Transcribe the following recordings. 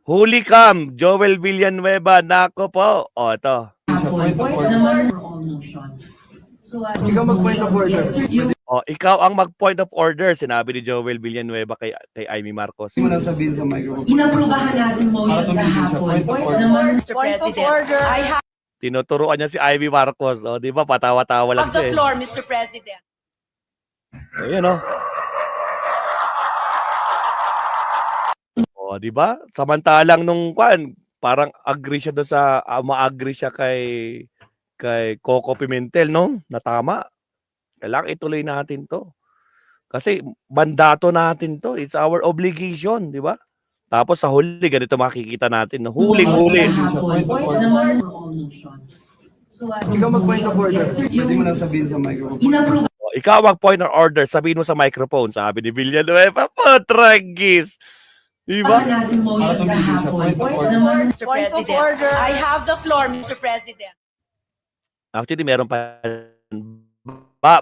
Huli cam, Joel Villanueva, nako po. O, ito. Ikaw ang mag-point of order, sinabi ni Joel Villanueva kay Amy Marcos. Hindi mo lang sabihin sa microphone. Inaprubahan natin motion kahapon. Mr. President, I have Tinuturuan niya si Amy Marcos. O, di ba? Patawa-tawa lang the siya. floor, Mr. President. Ayan, o. O, di ba? Samantalang nung parang agree siya doon sa ma-agree siya kay Coco Pimentel, no? Na tama. Kailangan ituloy natin 'to. Kasi mandato natin 'to. It's our obligation, di ba? Tapos sa huli ganito makikita natin, no? Huling-huli. Ikaw mag-point of order. Pwede mo lang sabihin sa microphone. Ikaw mag-point of order, sabihin mo sa microphone, sabi ni Villanueva, Tragis. Diba? Mr. President, I have the floor, Mr. President. Actually, meron pa.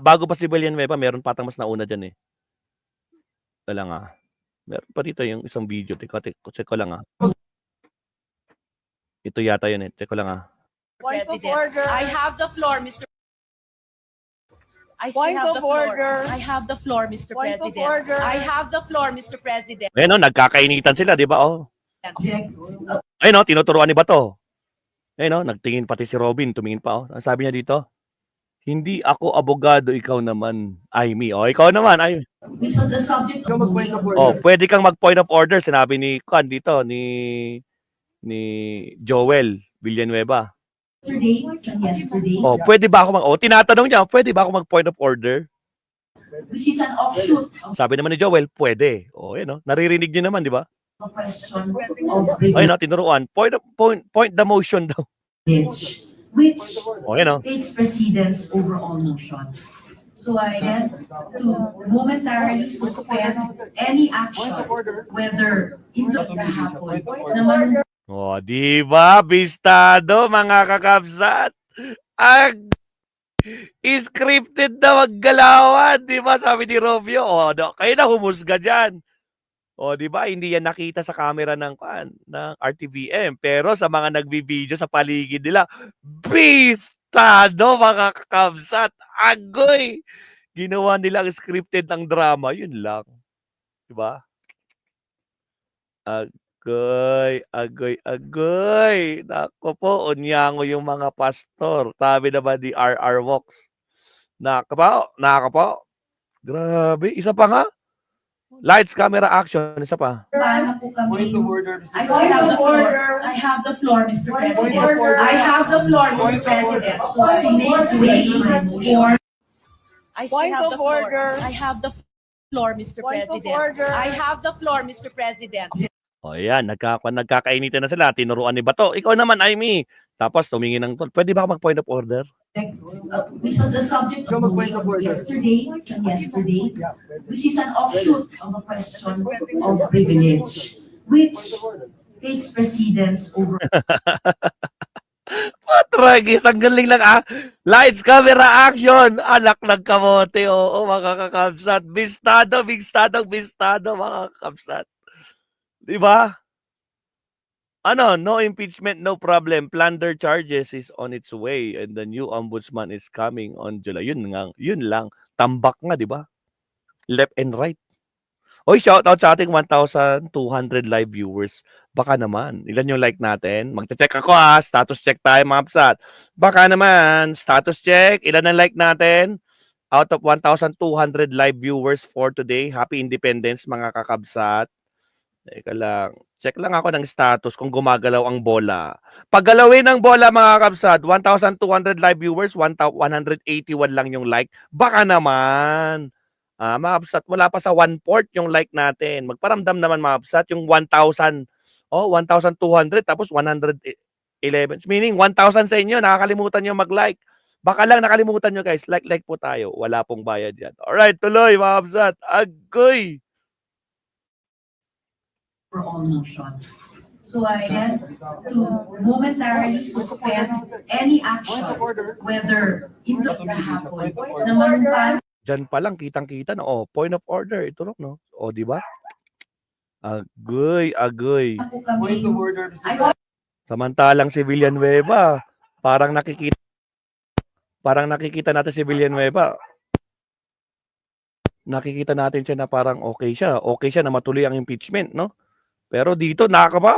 Bago pa si Villanueva, meron patang mas nauna dyan eh. Wala nga. Meron pa dito yung isang video. Check ko lang Ito yata yun eh. Check ko lang Point of order. I have the floor, Mr. Point of order. I have the floor, Mr. Point of President. order. I have the floor, Mr. President. Ayun, nagkakainitan sila, di ba? Ayun, tinuturuan ni Bato. Ayun, nagtingin pati si Robin, tumingin pa. Ang sabi niya dito, hindi ako abogado, ikaw naman, Amy. Ikaw naman, Amy. Which was the subject Ikaw mag-point of order. Pwede kang mag-point of order, sinabi ni dito, ni Joel Villanueva. yesterday, Pwede ba ako tinatanong niya, pwede ba ako mag-point of order? which is an offshoot of Sabi naman ni Joel, pwede. Naririnig niyo naman, di ba? a question of Ayun, tinuruan. Point the motion daw. privilege, which Ayun, takes precedence over all motions. So I get to momentarily suspend any action, whether in the hapon, naman di ba? Bistado, mga kakabsat. Scripted na maggalawan, di ba? Sabi ni Romeo. Kayo na humusga dyan. Di ba? Hindi yan nakita sa camera ng RTVM. Pero sa mga nagbibideo sa paligid nila, bistado, mga kakabsat. Agoy! Ginawa nilang scripted ng drama. Yun lang. Di ba? Agoy. Nako po, unyango yung mga pastor. Sabi naman di RR Walks. Nako po. Grabe. Isa pa nga. Lights, camera, action. Isa pa. Point of order. I have the floor. I have the floor, Mr. President. I have the floor, Mr. President. So I make way for. Point of order. I have the floor, Mr. Point of President. order. I have the floor, Mr. President. Ayan, nagkakainitan na sila. Tinuruan ni Bato. Ikaw naman, Amy. Tapos tumingin ng tol. Pwede ba ako mag-point of order? Which was the subject Ikaw mag-point of order. yesterday, which is an offshoot of a question of privilege, which takes precedence over. Tragis, ang galing lang Lights, camera, action. Anak ng kamote. Oo, mga kakabsat. Bistado, mga kakabsat. Diba? No impeachment, no problem. Plunder charges is on its way and the new ombudsman is coming on July. Yun lang. Tambak nga, diba? Left and right. Shout out sa ating 1,200 live viewers. Baka naman. Ilan yung like natin? Magte-check ako Status check tayo, mga kapsat. Baka naman. Status check. Ilan ang like natin? Out of 1,200 live viewers for today. Happy Independence, mga kakabsat. Teka lang. Check lang ako ng status kung gumagalaw ang bola. Paggalawin ng bola, mga kapsat, 1,200 live viewers, 181 lang yung like. Baka naman. Mga kapsat, wala pa sa 1/4 yung like natin. Magparamdam naman, mga kapsat, yung 1,000. 1,200 tapos 111. Meaning, 1,000 sa inyo. Nakakalimutan nyo mag-like. Baka lang nakalimutan nyo, guys. Like po tayo. Wala pong bayad yan. Alright, tuloy, mga kapsat. Agoy! For all motions. So I get to momentarily suspend any action, whether in the hapon, naman Diyan pa lang, kitang-kita na. Point of order. Ito, no? Di ba? Agoy, agoy. po kami. Point of order, Mr. I President. Samantalang si Villanueva, parang nakikita natin si Villanueva. Nakikita natin siya na parang okay siya. Okay siya na matuloy ang impeachment, no? Pero dito,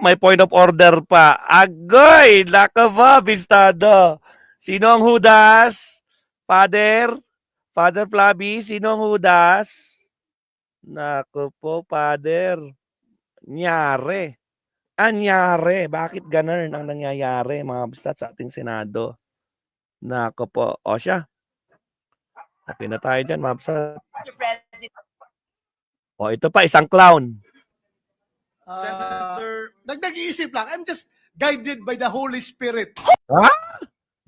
may point of order pa. Agoy! Bistado. Sino ang hudas? Father Flavi, sino ang hudas? Nako po, Father. Anyari. Bakit ganun ang nangyayari, mga kabsat, sa ating Senado? Nako po. O siya. Okay na tayo dyan, mga kabsat. Mr. President. O, ito pa, isang clown. Nag-iisip lang. I'm just guided by the Holy Spirit.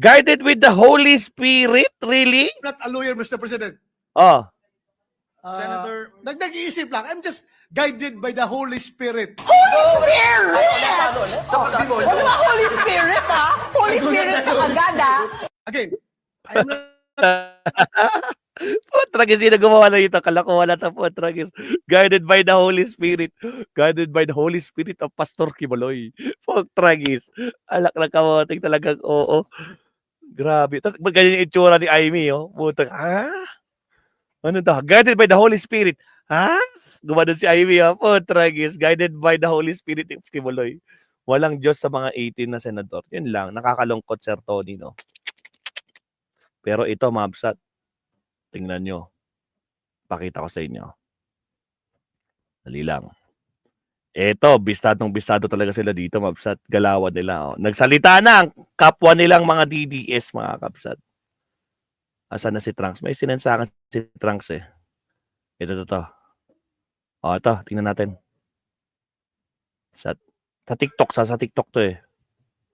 Guided with the Holy Spirit? Really? Not a lawyer, Mr. President. Oh. Nag-iisip lang. I'm just guided by the Holy Spirit. Spirit! Ano ba Holy Spirit, ha? Holy Spirit ka agad, ha? Again, I'm not Putragis, sino gumawa na ito? Kalakuha na ito, Putragis. Guided by the Holy Spirit. Guided by the Holy Spirit of Pastor Kimaloy. Putragis. Alak na kamoting talagang oo. Grabe. Tapos ganyan yung itsura ni Amy, oh. Putang, ha? Ano to? Guided by the Holy Spirit. Ha? Gumanon si Amy, oh. Putragis. Guided by the Holy Spirit of Kimaloy. Walang Diyos sa mga 18 na senador. Yun lang. Nakakalungkot, Sir Tony, no? Pero ito, mabsat. Tingnan nyo. Pakita ko sa inyo. Dali lang. Ito, bistado talaga sila dito, mabsat. Galawan nila. Oh. Nagsalita na ang kapwa nilang mga DDS, mga kapsat. Asan na si Trunks? May sinensakan si Trunks eh. Ito. O, ito. Tingnan natin. Sa TikTok. Sa TikTok to eh.